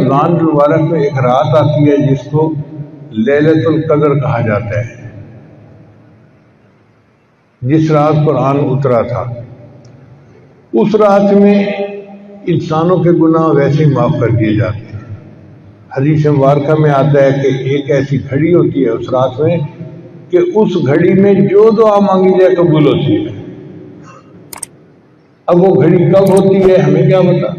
رمضان المبارک میں ایک رات آتی ہے جس کو لیلۃ القدر کہا جاتا ہے، جس رات قرآن اترا تھا۔ اس رات میں انسانوں کے گناہ ویسے ہی معاف کر دیے جاتے ہیں۔ حدیث مبارکہ میں آتا ہے کہ ایک ایسی گھڑی ہوتی ہے اس رات میں کہ اس گھڑی میں جو دعا مانگی جائے قبول ہوتی ہے۔ اب وہ گھڑی کب ہوتی ہے ہمیں کیا پتا؟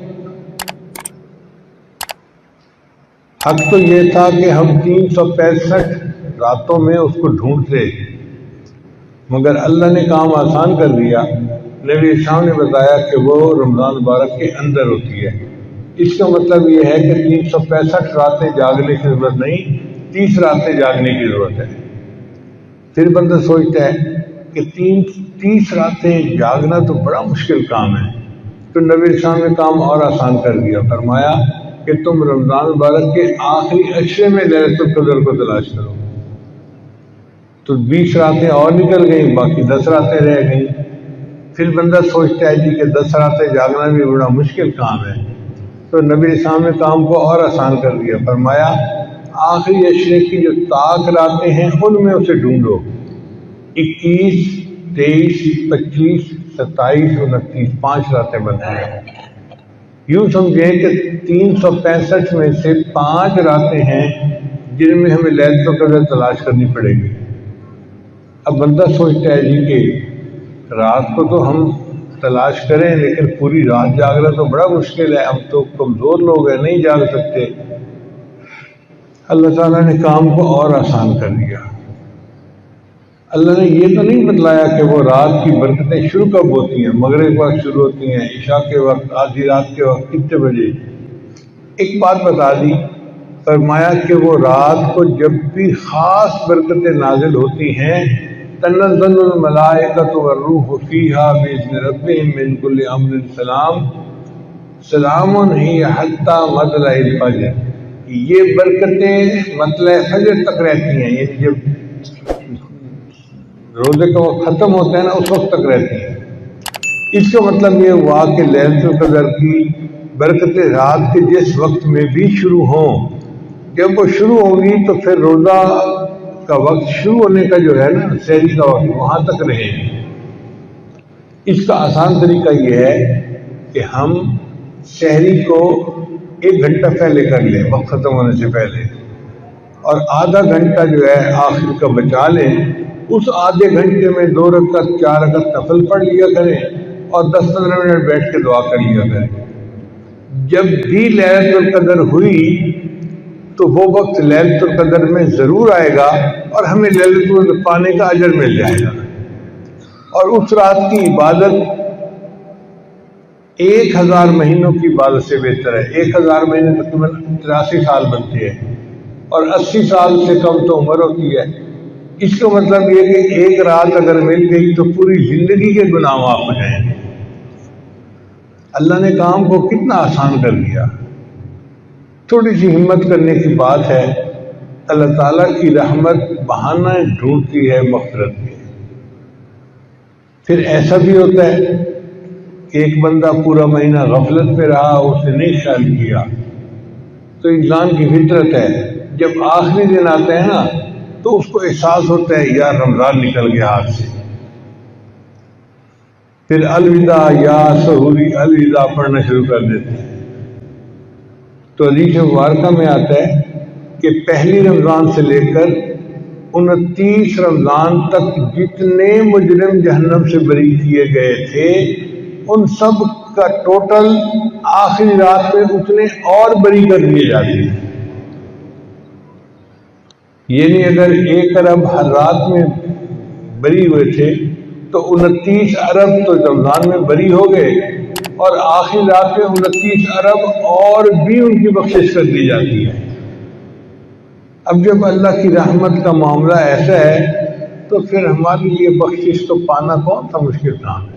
حق تو یہ تھا کہ ہم 365 راتوں میں اس کو ڈھونڈتے، مگر اللہ نے کام آسان کر دیا۔ نبی اسلام نے بتایا کہ وہ رمضان مبارک کے اندر ہوتی ہے۔ اس کا مطلب یہ ہے کہ 365 راتیں جاگنے کی ضرورت نہیں، 30 راتیں جاگنے کی ضرورت ہے۔ پھر بندہ سوچتا ہے کہ 30 راتیں جاگنا تو بڑا مشکل کام ہے، تو نبی اسلام نے کام اور آسان کر دیا، فرمایا کہ تم رمضان مبارک کے آخری عشرے میں لیلۃ القدر کو تلاش کرو۔ تو 20 راتیں اور نکل گئیں، باقی 10 راتیں رہ گئیں۔ پھر بندہ سوچتا ہے جی کہ 10 راتیں جاگنا بھی بڑا مشکل کام ہے، تو نبی اسلام نے کام کو اور آسان کر دیا، فرمایا آخری عشرے کی جو طاق راتیں ہیں ان میں اسے ڈھونڈو۔ 21، 23، 25، 27، 29، 5 راتیں بنتی ہیں۔ یوں سمجھیں کہ 365 میں سے 5 راتیں ہیں جن میں ہمیں لیلۃ القدر تلاش کرنی پڑے گی۔ اب بندہ سوچتا ہے جی کہ رات کو تو ہم تلاش کریں لیکن پوری رات جاگنا تو بڑا مشکل ہے، ہم تو کمزور لوگ ہیں، نہیں جاگ سکتے۔ اللہ تعالیٰ نے کام کو اور آسان کر دیا۔ اللہ نے یہ تو نہیں بتلایا کہ وہ رات کی برکتیں شروع کب ہوتی ہیں، مغرب کے وقت شروع ہوتی ہیں، عشاء کے وقت، آدھی رات کے وقت، کتنے بجے۔ ایک بات بتا دی، فرمایا کہ وہ رات کو جب بھی خاص برکتیں نازل ہوتی ہیں، تنزل الملائکۃ والروح فیہا بإذن ربہم من کل امر سلام سلام ہی حتی مطلع الفجر۔ یہ برکتیں مطلع فجر تک رہتی ہیں، یعنی جب روزے کا وقت ختم ہوتا ہے نا اس وقت تک رہتی ہیں۔ اس کا مطلب یہ ہوا کہ لیلۃ القدر کی برکتیں رات کے جس وقت میں بھی شروع ہوں، جب وہ شروع ہوگی تو پھر روزہ کا وقت شروع ہونے کا جو ہے نا سحری کا وقت وہاں تک رہے گی۔ اس کا آسان طریقہ یہ ہے کہ ہم سحری کو 1 گھنٹہ پہلے کر لیں، وقت ختم ہونے سے پہلے، اور آدھا گھنٹہ جو ہے آخر کا بچا لیں۔ اس آدھے گھنٹے میں 2 رکعت 4 رکعت نفل پڑھ لیا کریں اور 10-15 منٹ بیٹھ کے دعا کر لیا کریں۔ جب بھی لیلۃ القدر ہوئی تو وہ وقت لیلۃ القدر میں ضرور آئے گا اور ہمیں لیلۃ القدر پانے کا اجر مل جائے گا۔ اور اس رات کی عبادت 1000 مہینوں کی عبادت سے بہتر ہے۔ 1000 مہینے تقریباً 83 سال بنتے ہیں اور 80 سال سے کم تو عمر ہوتی ہے۔ اس کا مطلب یہ کہ ایک رات اگر مل گئی تو پوری زندگی کے گناہ معاف ہو جائیں گے۔ اللہ نے کام کو کتنا آسان کر دیا۔ تھوڑی سی ہمت کرنے کی بات ہے، اللہ تعالیٰ کی رحمت بہانہ ڈھونڈتی ہے مغفرت کے۔ پھر ایسا بھی ہوتا ہے کہ ایک بندہ پورا مہینہ غفلت میں رہا، اس نے نہیں خیال کیا، تو انسان کی فطرت ہے جب آخری دن آتے ہیں نا تو اس کو احساس ہوتا ہے یار رمضان نکل گیا ہاتھ سے، پھر الوداع یا سحوری الوداع پڑھنا شروع کر دیتے ہیں۔ تو حدیث مبارکہ میں آتا ہے کہ پہلی رمضان سے لے کر 29 رمضان تک جتنے مجرم جہنم سے بری کیے گئے تھے ان سب کا ٹوٹل آخری رات میں اتنے اور بری کر دیے جاتے ہیں۔ یعنی اگر 1 ارب ہر رات میں بری ہوئے تھے تو 29 ارب تو رمضان میں بری ہو گئے، اور آخری رات میں 29 ارب اور بھی ان کی بخشش کر دی جاتی ہے۔ اب جب اللہ کی رحمت کا معاملہ ایسا ہے تو پھر ہمارے لیے بخشش تو پانا کون سا مشکل کام ہے۔